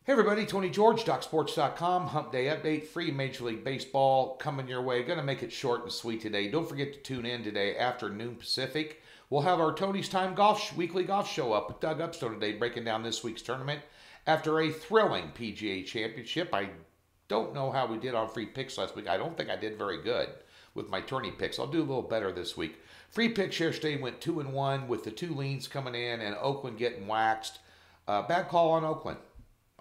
Hey everybody, Tony George, DocSports.com, Hump Day Update, free Major League Baseball coming your way. Going to make it short and sweet today. Don't forget to tune in today after noon Pacific. We'll have our Tony's Time weekly golf show up with Doug Upstone today, breaking down this week's tournament after a thrilling PGA Championship. I don't know how we did on free picks last week. I don't think I did very good with my tourney picks. I'll do a little better this week. Free picks yesterday went 2-1 with the two leans coming in and Oakland getting waxed. Bad call on Oakland.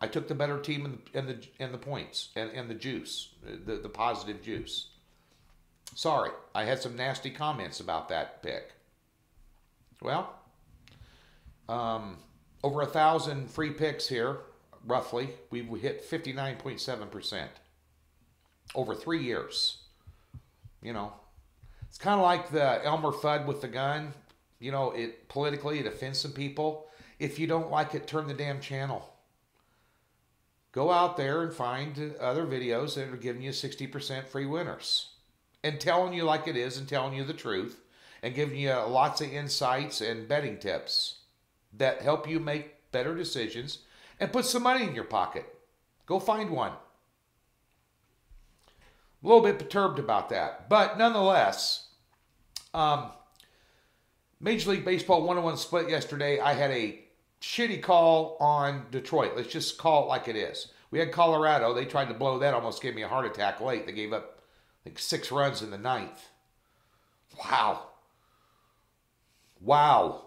I took the better team in the points and the juice, the positive juice. Sorry, I had some nasty comments about that pick. Well, over 1,000 free picks here, roughly. We hit 59.7% over 3 years. You know, it's kind of like the Elmer Fudd with the gun. You know, politically it offends some people. If you don't like it, turn the damn channel. Go out there and find other videos that are giving you 60% free winners and telling you like it is and telling you the truth and giving you lots of insights and betting tips that help you make better decisions and put some money in your pocket. Go find one. A little bit perturbed about that. But nonetheless, Major League Baseball 1-1 split yesterday. I had a shitty call on Detroit. Let's just call it like it is. We had Colorado. They tried to blow that. Almost gave me a heart attack late. They gave up, I think, 6 runs in the ninth. Wow. Wow.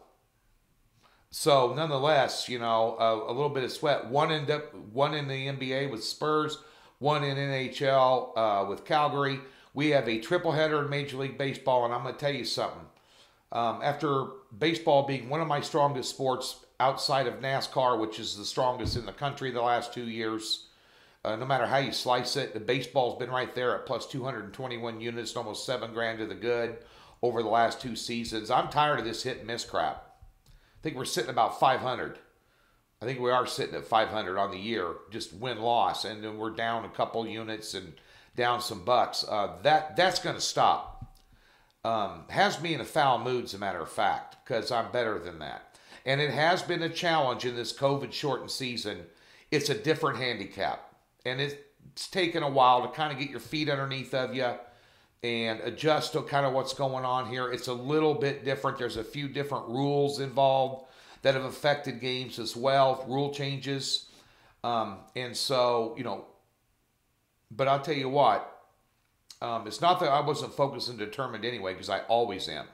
So, nonetheless, you know, a little bit of sweat. One in the NBA with Spurs, one in NHL with Calgary. We have a triple-header in Major League Baseball, and I'm going to tell you something. After baseball being one of my strongest sports outside of NASCAR, which is the strongest in the country the last 2 years, no matter how you slice it, the baseball's been right there at plus 221 units, almost $7 to the good over the last 2 seasons. I'm tired of this hit and miss crap. I think we're sitting about 500. I think we are sitting at 500 on the year, just win-loss, and then we're down a couple units and down some bucks. That's going to stop. Has me in a foul mood, as a matter of fact, because I'm better than that. And it has been a challenge in this COVID-shortened season. It's a different handicap. And it's taken a while to kind of get your feet underneath of you and adjust to kind of what's going on here. It's a little bit different. There's a few different rules involved that have affected games as well, rule changes. And so, you know, but I'll tell you what, it's not that I wasn't focused and determined anyway, because I always am.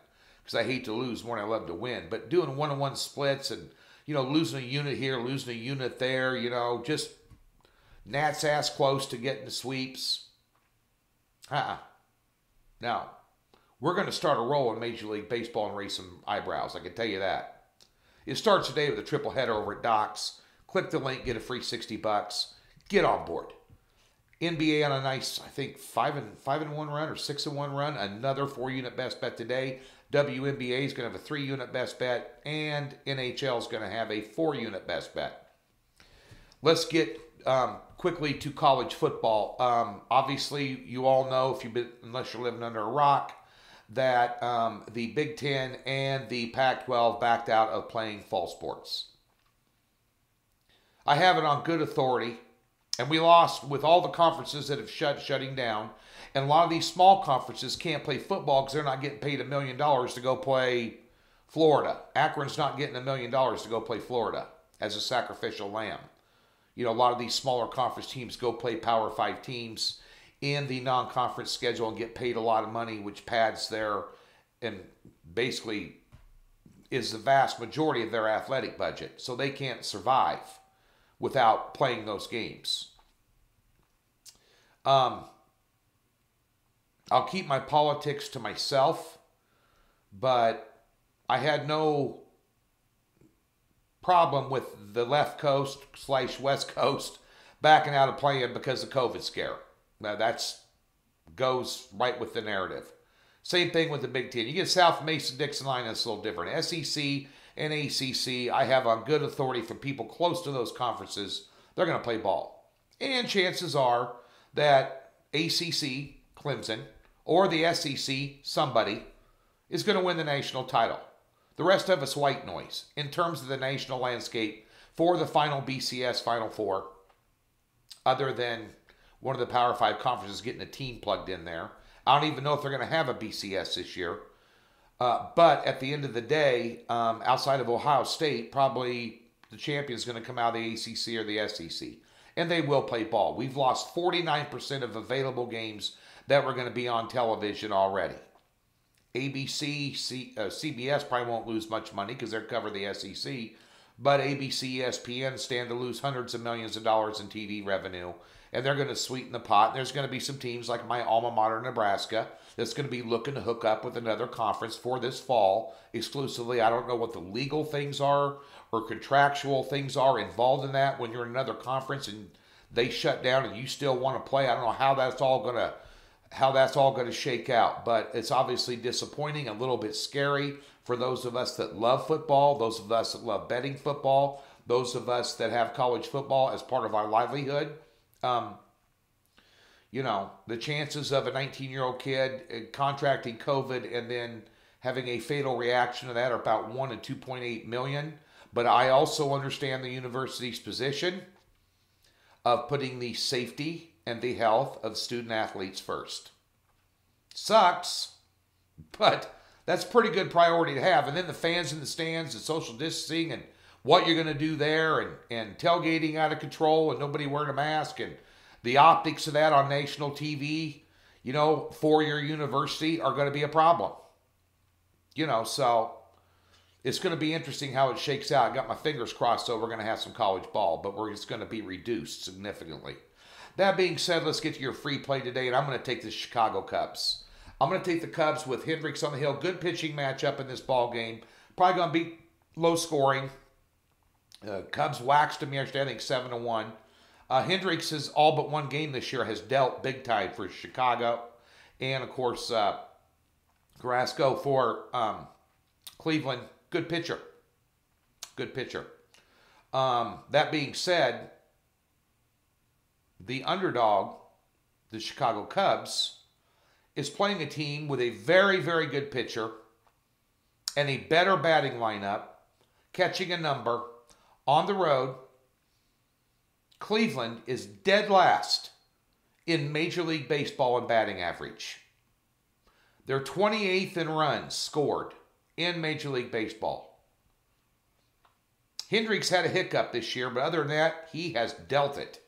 Because I hate to lose more than I love to win. But doing 1-on-1 splits and, you know, losing a unit here, losing a unit there, you know, just gnat's ass close to getting the sweeps. Now, we're going to start a roll in Major League Baseball and raise some eyebrows. I can tell you that. It starts today with a triple header over at Docs. Click the link, get a free $60. Get on board. NBA on a nice, I think, 5-1 run or 6-1 run. Another 4-unit best bet today. WNBA is going to have a 3-unit best bet, and NHL is going to have a 4-unit best bet. Let's get quickly to college football. Obviously, you all know, unless you're living under a rock, that the Big Ten and the Pac-12 backed out of playing fall sports. I have it on good authority. And we lost with all the conferences that have shutting down. And a lot of these small conferences can't play football because they're not getting paid $1 million to go play Florida. Akron's not getting $1 million to go play Florida as a sacrificial lamb. You know, a lot of these smaller conference teams go play Power 5 teams in the non-conference schedule and get paid a lot of money, which pads their, and basically is the vast majority of their athletic budget. So they can't survive without playing those games. I'll keep my politics to myself, but I had no problem with the left coast / west coast backing out of playing because of COVID scare. Now that's goes right with the narrative. Same thing with the Big Ten. You get South Mason-Dixon line, that's a little different. SEC and ACC, I have on good authority from people close to those conferences, they're going to play ball. And chances are that ACC, Clemson, or the SEC, somebody, is going to win the national title. The rest of us white noise in terms of the national landscape for the final BCS Final Four. other than one of the Power 5 conferences getting a team plugged in there. I don't even know if they're going to have a BCS this year. But at the end of the day, outside of Ohio State, probably the champion is going to come out of the ACC or the SEC. And they will play ball. We've lost 49% of available games that were going to be on television already. ABC, CBS probably won't lose much money because they're covering the SEC. But ABC, ESPN stand to lose hundreds of millions of dollars in TV revenue. And they're going to sweeten the pot. There's going to be some teams like my alma mater, Nebraska, that's going to be looking to hook up with another conference for this fall exclusively. I don't know what the legal things are or contractual things are involved in that when you're in another conference and they shut down and you still want to play. I don't know how that's all going to shake out, but it's obviously disappointing, a little bit scary for those of us that love football, those of us that love betting football, those of us that have college football as part of our livelihood. The chances of a 19-year-old kid contracting COVID and then having a fatal reaction to that are about 1 in 2.8 million. But I also understand the university's position of putting the safety and the health of student athletes first. Sucks, but that's a pretty good priority to have. And then the fans in the stands and social distancing and what you're going to do there and tailgating out of control and nobody wearing a mask and the optics of that on national TV, for your university are going to be a problem. So it's going to be interesting how it shakes out. I got my fingers crossed, so we're going to have some college ball, but it's going to be reduced significantly. That being said, let's get to your free play today, and I'm going to take the Chicago Cubs. I'm going to take the Cubs with Hendricks on the hill. Good pitching matchup in this ball game. Probably going to be low scoring. Cubs waxed them yesterday, I think 7-1. Hendricks has all but one game this year has dealt big time for Chicago. And, of course, Carrasco for Cleveland. Good pitcher. Good pitcher. That being said, the underdog, the Chicago Cubs, is playing a team with a very, very good pitcher and a better batting lineup, catching a number on the road. Cleveland is dead last in Major League Baseball in batting average. They're 28th in runs scored in Major League Baseball. Hendricks had a hiccup this year, but other than that, he has dealt it.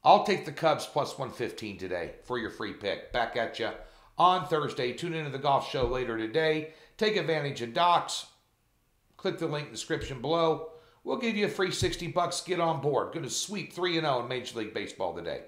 I'll take the Cubs plus 115 today for your free pick. Back at you on Thursday. Tune into the golf show later today. Take advantage of Docs. Click the link in the description below. We'll give you a free $60. Get on board. Going to sweep 3-0 in Major League Baseball today.